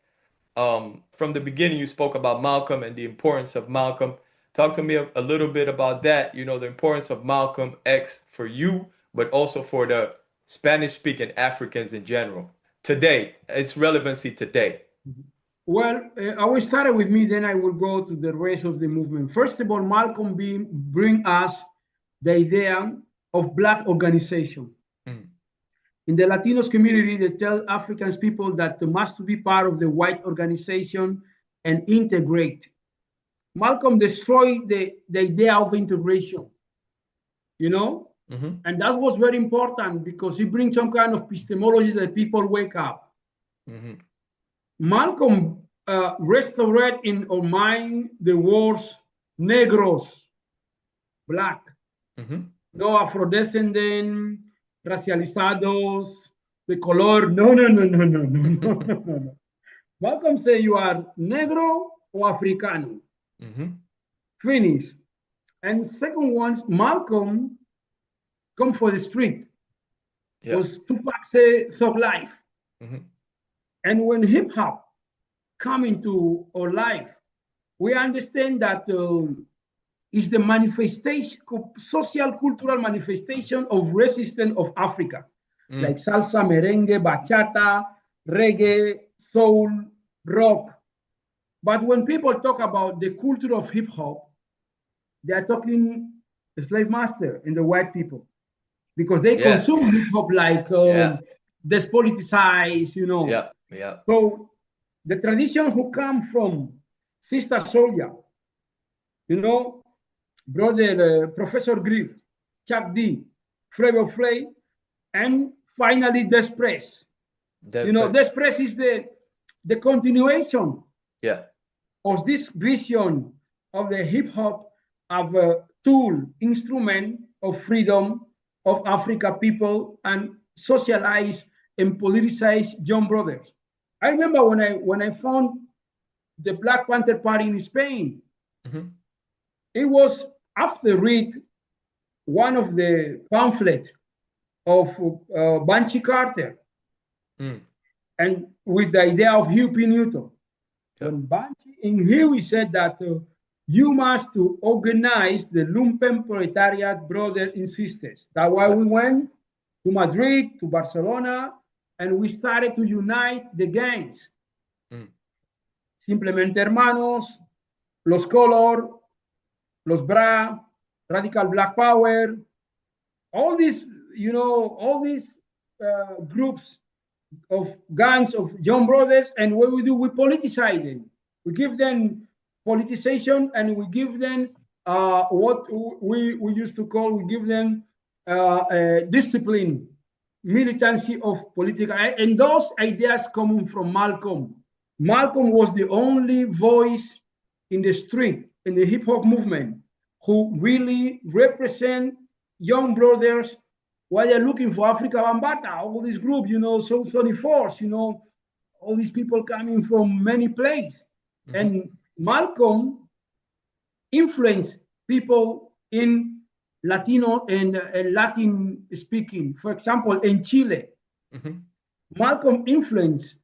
From the beginning, you spoke about Malcolm and the importance of Malcolm. Talk to me a little bit about that, the importance of Malcolm X for you, but also for the Spanish-speaking Africans in general. Today, its relevancy today. Well, I will start with me, then I will go to the rest of the movement. First of all, Malcolm bring us the idea of Black organization. In the Latinos community, they tell African people that they must be part of the white organization and integrate. Malcolm destroyed the idea of integration, and that was very important because he brings some kind of epistemology that people wake up. Malcolm restored in our mind the words negros, black, no Afrodescendant, racializados, the color. No. Malcolm say you are negro or Africano. Finished. And second one, Malcolm come for the street. Was Tupac say thug life. And when hip hop come into our life, we understand that is the manifestation, social cultural manifestation of resistance of Africa, like salsa, merengue, bachata, reggae, soul, rock. But when people talk about the culture of hip hop, they are talking the slave master and the white people, because they consume hip hop like despoliticized, So the tradition who come from Sister Soulja, Brother Professor Griff, Chuck D, Flavor Flav, and finally Desprez. Desprez is the continuation of this vision of the hip hop of a tool, instrument of freedom of Africa people and socialize and politicize young brothers. I remember when I found the Black Panther Party in Spain, it was after read one of the pamphlets of Banshee Carter, and with the idea of Huey P. Newton. When Banshee, in here he said that you must to organize the lumpen proletariat brothers and sisters. That's why we went to Madrid, to Barcelona, and we started to unite the gangs. Simplemente Hermanos, Los Color, Los Bra, Radical Black Power, all these, groups of gangs of young brothers. And what we do, we politicize them. We give them politicization, and we give them what we used to call, we give them discipline, militancy of political, and those ideas coming from Malcolm. Malcolm was the only voice in the street, in the hip hop movement, who really represent young brothers while they're looking for Africa Bambata, all this group, Soul 24, all these people coming from many places. And Malcolm influenced people in Latino and Latin speaking. For example, in Chile, Malcolm influenced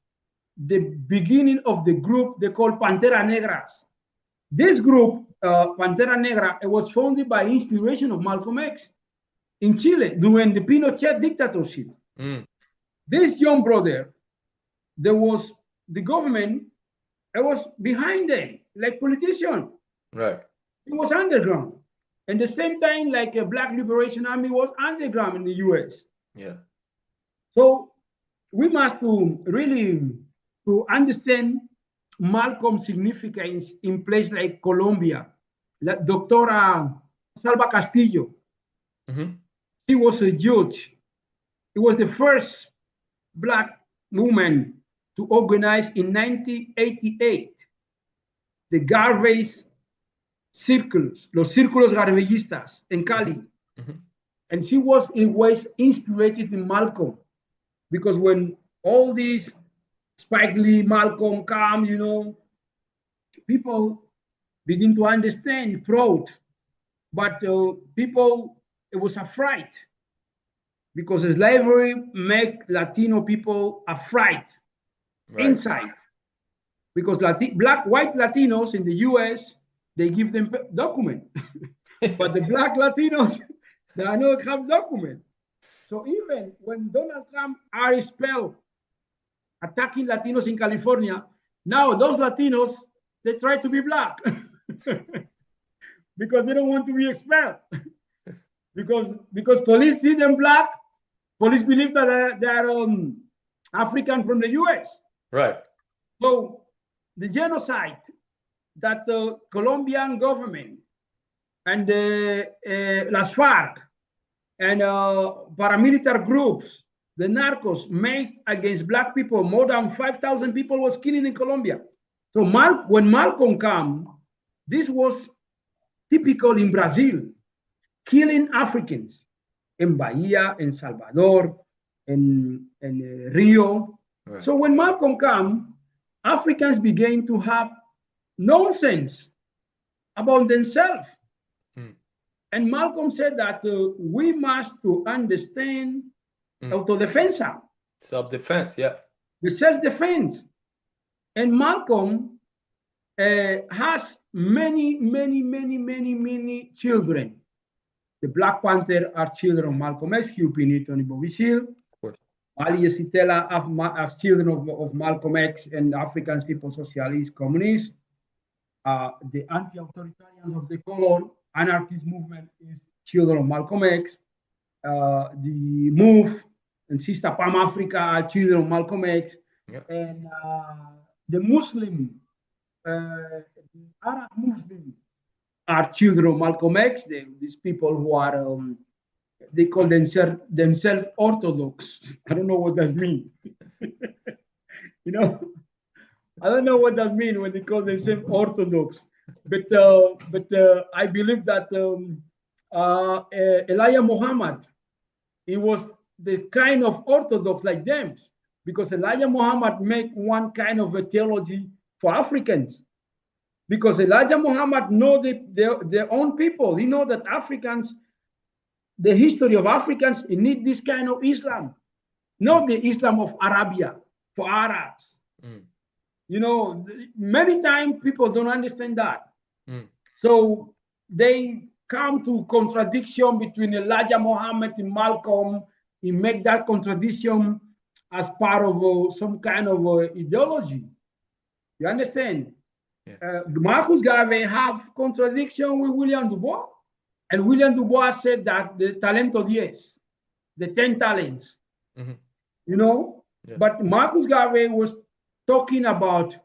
the beginning of the group they call Pantera Negras. This group, Pantera Negra, it was founded by inspiration of Malcolm X in Chile during the Pinochet dictatorship. This young brother, there was the government, it was behind them, like politician. Right. It was underground. And the same time, like a Black Liberation Army was underground in the US. Yeah. So we must really to understand Malcolm's significance in place like Colombia. Like Doctora Salva Castillo, she was a judge. It was the first Black woman to organize in 1988 the Garveyist circles, los círculos garveyistas in Cali. And she was in ways inspired in Malcolm, because when all these Spike Lee, Malcolm come, you know, people begin to understand, proud, but people, it was afraid, because slavery make Latino people afraid inside, because white Latinos in the US, they give them document, but the Black Latinos, they don't have document. So even when Donald Trump are expelled, attacking Latinos in California, now those Latinos, they try to be Black because they don't want to be expelled. because police see them Black, police believe that they are African from the US. Right. So the genocide that the Colombian government and las FARC and paramilitary groups, the narcos, made against Black people, more than 5,000 people was killing in Colombia. So when Malcolm came, this was typical in Brazil, killing Africans in Bahia, in Salvador, in Rio. Right. So when Malcolm came, Africans began to have nonsense about themselves. And Malcolm said that we must to understand autodefense. Self-defense, yeah. The self-defense. And Malcolm has many children. The Black Panther are children of Malcolm X, Hugh Pinito and Bobby Seale. Ali Sitela are children of Malcolm X and African People's Socialist Communists. The anti-authoritarians of the color anarchist movement is children of Malcolm X. The MOVE and Sister Pan Africa are children of Malcolm X. Yeah. And the Muslim, the Arab Muslim are children of Malcolm X. These people who are, they call themselves Orthodox. I don't know what that means. You know, I don't know what that means when they call themselves Orthodox. But I believe that Elijah Muhammad, he was the kind of Orthodox like them, because Elijah Muhammad made one kind of a theology for Africans. Because Elijah Muhammad know their own people. He know that Africans, the history of Africans, need this kind of Islam, not the Islam of Arabia for Arabs. You know, many times people don't understand that. So they come to contradiction between Elijah Muhammad and Malcolm. He make that contradiction as part of some kind of ideology. You understand? Yeah. Marcus Garvey have contradiction with William Du Bois. And William Du Bois said that the talento 10, the 10 talents, you know? Yeah. But Marcus Garvey was talking about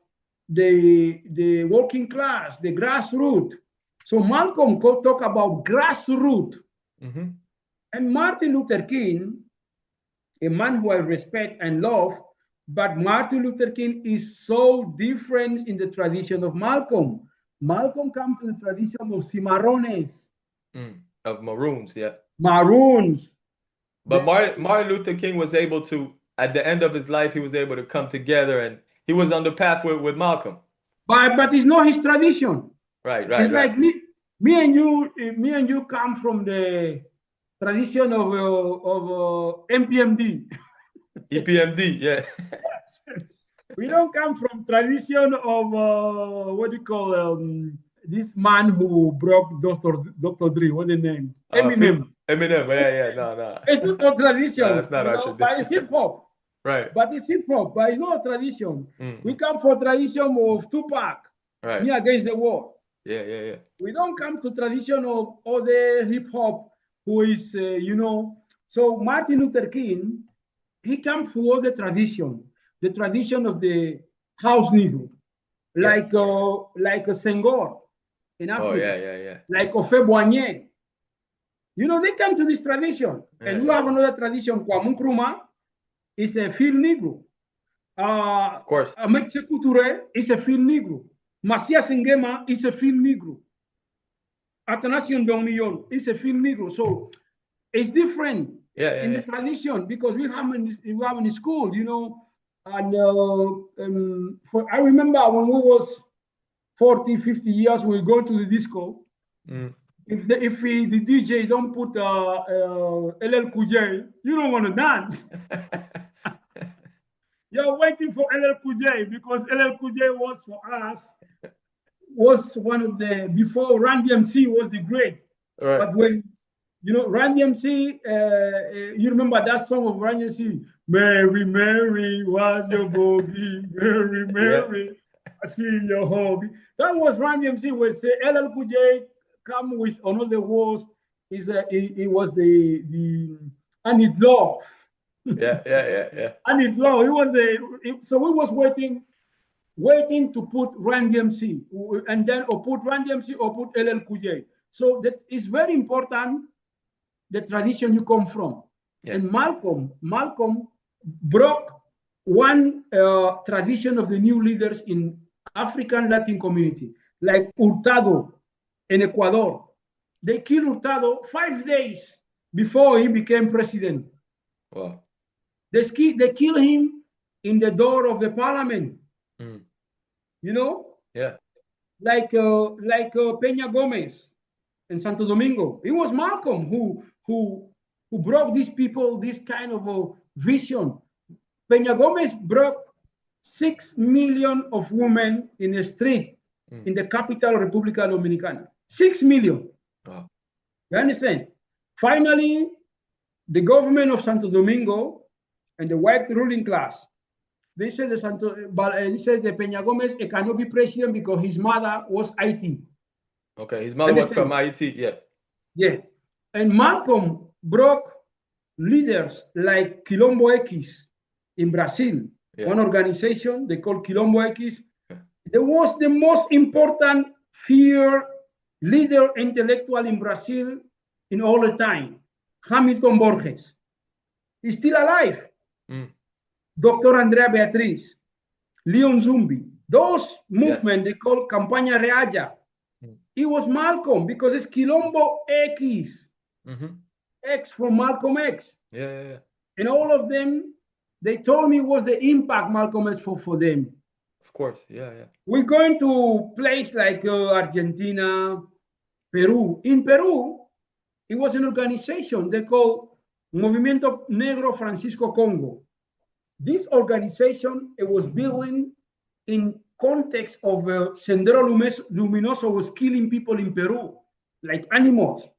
the working class, the grassroots. So Malcolm talk about grassroots. And Martin Luther King, a man who I respect and love, but Martin Luther King is so different in the tradition of Malcolm. Malcolm comes to the tradition of Cimarrones. Of Maroons, yeah. Maroons. But Martin Luther King was able to, at the end of his life, he was able to come together, and he was on the path with Malcolm. But it's not his tradition. Right. It's like me and you come from the tradition of MPMD. EPMD, yeah. We don't come from tradition of what do you call this man who broke Dr. Dre. What's the name? Eminem. Eminem, yeah, no. It's not a tradition. No, it's not our tradition. But it's hip hop. Right. But it's hip hop, but it's not a tradition. We come for tradition of Tupac. Right. Me against the war. Yeah. We don't come to tradition of other hip hop who is, So Martin Luther King, he comes for the tradition of the house Negro, like a Senghor in Africa, like Ofeboigné. They come to this tradition. And we have another tradition, Kwame Nkrumah is a field Negro. Of course. KULTURE is a field Negro. Masias Ngema is a field Negro. Athanasius Dongmiyon is a field Negro. So it's different in the tradition because we have in school, and I remember when we was 40, 50 years, we go to the disco. If the DJ don't put LL Cool J, you don't want to dance. You're waiting for LL Cool J because LL Cool J was for us, was one of the, before Run DMC was the great. Right. But when, Run DMC, you remember that song of Run DMC, Mary, Mary was your bogey, Mary, Mary, I see your hobby. That was Run DMC, where say LL Cool J come with another words, it was the I Need Love. Yeah. I Need Love. So we was waiting to put Run DMC, and then or put Run DMC or put LL Cool J. So that is very important, the tradition you come from. Yeah. And Malcolm broke one tradition of the new leaders in African Latin community, like Hurtado in Ecuador. They killed Hurtado 5 days before he became president. Wow. They killed him in the door of the parliament. Yeah. Like Peña Gomez in Santo Domingo. It was Malcolm who brought these people this kind of a vision. Peña Gomez brought 6 million of women in the street in the capital República Dominicana. 6 million. Wow. You understand? Finally, the government of Santo Domingo and the white ruling class, they said the Peña Gomez cannot be president because his mother was IT. Okay, his mother was from IT, yeah. Yeah. And Malcolm broke leaders like Quilombo X in Brazil, one organization they call Quilombo X. There was the most important fear leader intellectual in Brazil in all the time, Hamilton Borges. He's still alive. Dr. Andrea Beatriz, Leon Zumbi, those movements they call Campaña Realla. It was Malcolm because it's Quilombo X. X from Malcolm X. Yeah. And all of them, they told me was the impact Malcolm X for them. Of course, yeah. We're going to places like Argentina, Peru. In Peru, it was an organization they called Movimiento Negro Francisco Congo. This organization, it was building in context of Sendero Luminoso was killing people in Peru, like animals.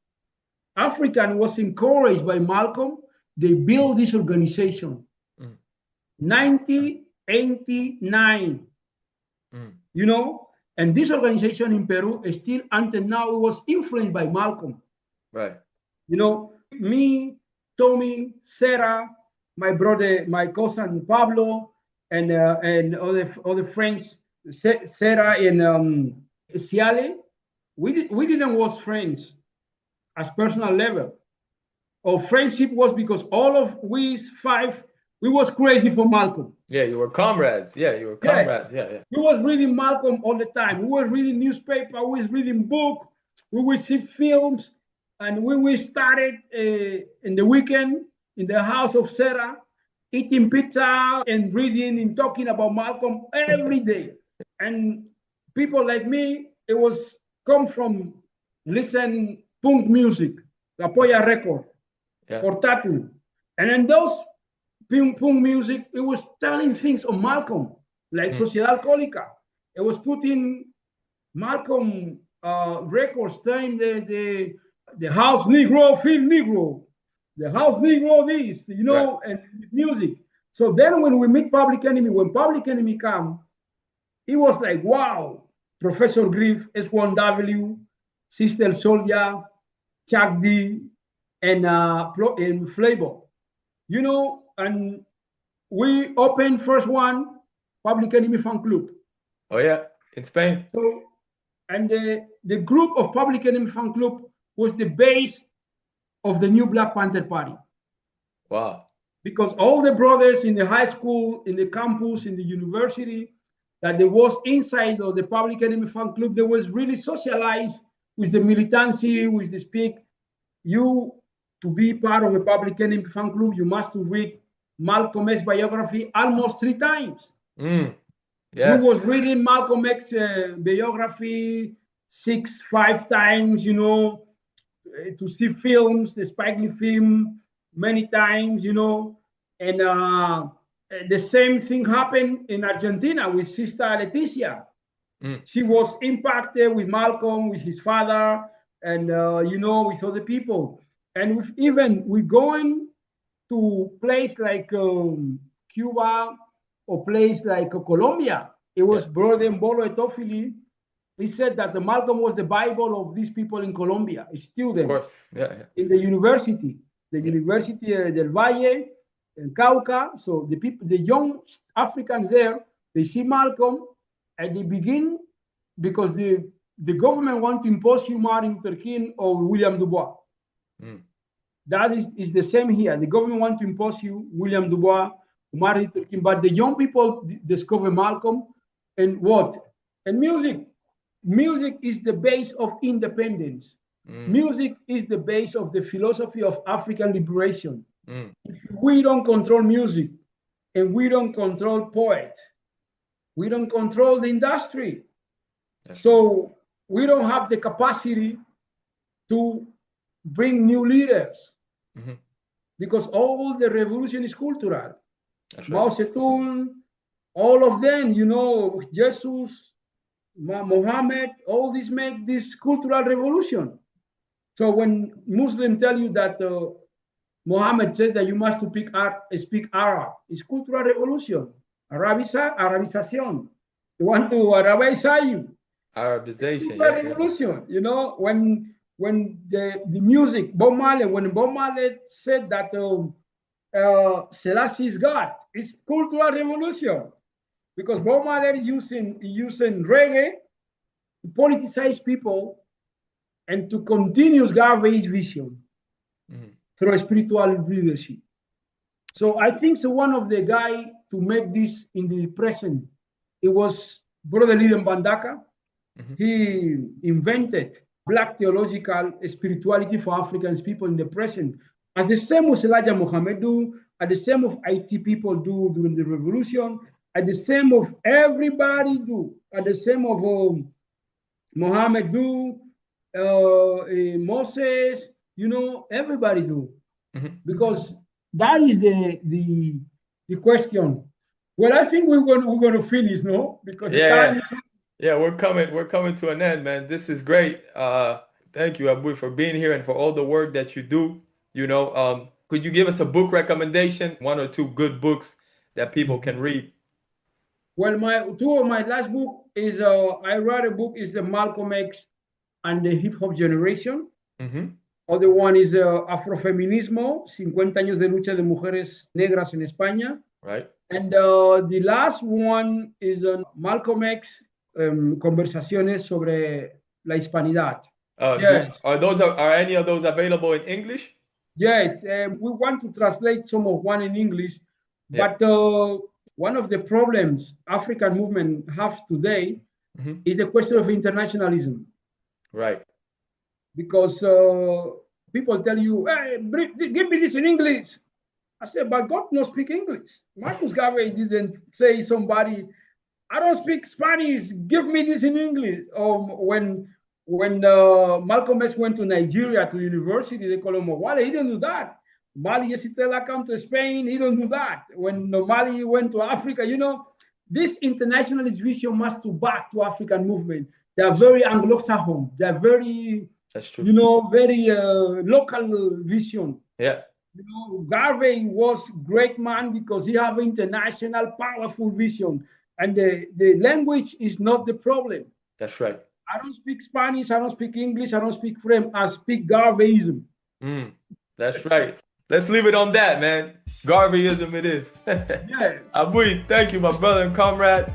African was encouraged by Malcolm. They built this organization. 1989, and this organization in Peru is still, until now, it was influenced by Malcolm. Right. Me, Tommy, Sarah, my brother, my cousin Pablo, and other friends, Sarah and Ciale, we didn't was friends as personal level. Our friendship was because all of we five, we was crazy for Malcolm. Yeah, you were comrades. Yeah, you were comrades. Yes. Yeah. We was reading Malcolm all the time. We were reading newspaper. We was reading book. We would see films, and we started in the weekend in the house of Sarah, eating pizza and reading and talking about Malcolm every day. And people like me, it was come from listen punk music, La Polla record, or tattoo. And in those punk music, it was telling things on Malcolm, like Sociedad Alcohólica. It was putting Malcolm records telling the house Negro, field Negro, the house Negro this, and music. So then when we meet Public Enemy, when Public Enemy come, it was like, wow, Professor Griff, S1W, Sister Soldier, Chuck D, and Flavor. You know, and we opened first one, Public Enemy Fan Club. Oh yeah, in Spain. So, and the group of Public Enemy Fan Club was the base of the new Black Panther Party. Wow. Because all the brothers in the high school, in the campus, in the university, that there was inside of the Public Enemy Fan Club, there was really socialized with the militancy, with the speak. You, to be part of a Public Enemy Fan Club, you must read Malcolm X biography almost 3 times. Yes. We was reading Malcolm X biography 5 times, you know, to see films, the Spike Lee film, many times, you know, and the same thing happened in Argentina with Sister Leticia. She was impacted with Malcolm, with his father, and you know, with other people. And we going to place like Cuba or place like Colombia. It was Brother Mbolo Etofili. He said that the Malcolm was the Bible of these people in Colombia, students. Of course. In the university, University del Valle, in Cauca. So the people, the young Africans there, they see Malcolm and they begin, because the government want to impose Martin Luther King or William Du Bois. That is the same here. The government want to impose William Du Bois, Martin Luther King, but the young people discover Malcolm and what? And music. Music is the base of independence. Music is the base of the philosophy of African liberation. If we don't control music and we don't control poets, we don't control the industry. So we don't have the capacity to bring new leaders because all the revolution is cultural. Mao Zedong, all of them, you know, Jesus, Muhammad, all these make this cultural revolution. So when Muslims tell you that Muhammad said that you must speak Arab, it's cultural revolution, Arabization. They want to Arabize you. Arabization. Revolution. You know, when the music, when Bob Marley said that Selassie is God, it's cultural revolution. Because Bob Marley is using reggae to politicize people and to continue Garvey's vision through spiritual leadership. So I think one of the guys to make this in the present, it was Brother Lyndon Bandaka. He invented Black theological spirituality for African people in the present, as the same as Elijah Muhammad do, as the same of IT people do during the revolution, as the same of everybody do, as the same of Muhammad do, Moses, you know, everybody do, because that is the question. Well, I think we're going to finish, no? Because we're coming to an end, man. This is great. Thank you, Abui, for being here and for all the work that you do. You know, could you give us a book recommendation, 1 or 2 good books that people can read? Well, two of my last book is I wrote a book is the Malcolm X and the Hip Hop Generation. Other one is Afrofeminismo, 50 años de lucha de mujeres negras en España. Right. And the last one is Malcolm X, Conversaciones sobre la hispanidad. Yes. Are any of those available in English? Yes, we want to translate some of one in English, but one of the problems African movement has today is the question of internationalism. Right. Because people tell you, hey, give me this in English. I said, but God don't speak English. Marcus Garvey didn't say somebody, I don't speak Spanish, give me this in English. When Malcolm X went to Nigeria to university, they call him Mawale. He didn't do that. Mali Yesitela come to Spain, he don't do that. When Mali went to Africa, you know, this internationalist vision must to back to African movement. They are very Anglo-Saxon. They are very, that's true. You know, very local vision. Yeah. You know, Garvey was great man because he have international powerful vision. And the language is not the problem. That's right. I don't speak Spanish, I don't speak English, I don't speak French, I speak Garveyism. That's right. Let's leave it on that, man. Garveyism it is. Yes. Abui, thank you, my brother and comrade.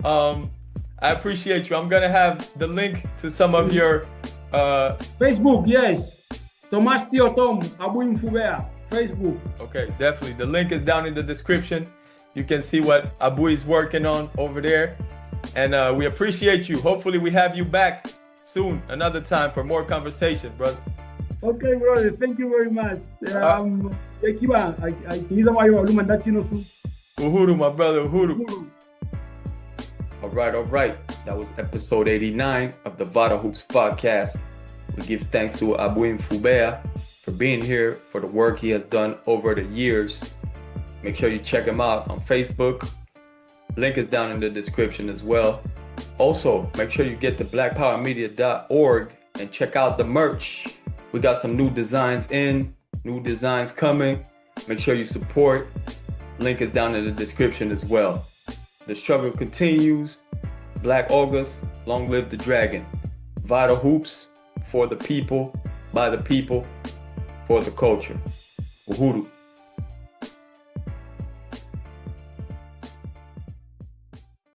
I appreciate you. I'm gonna have the link to some of your Facebook, yes. Tomás Tío Tom, Abuy Nfubea, Facebook. Okay, definitely. The link is down in the description. You can see what Abui is working on over there. And we appreciate you. Hopefully we have you back soon, another time for more conversation, brother. Okay, brother. Thank you very much. Uhuru, my brother, Uhuru. All right. That was episode 89 of the VITAL HOOPS Podcast. We give thanks to Abuy Nfubea for being here, for the work he has done over the years. Make sure you check him out on Facebook. Link is down in the description as well. Also, make sure you get to blackpowermedia.org and check out the merch. We got some new designs new designs coming. Make sure you support. Link is down in the description as well. The struggle continues. Black August, long live the dragon. VITAL HOOPS, for the people, by the people, for the culture. Uhuru.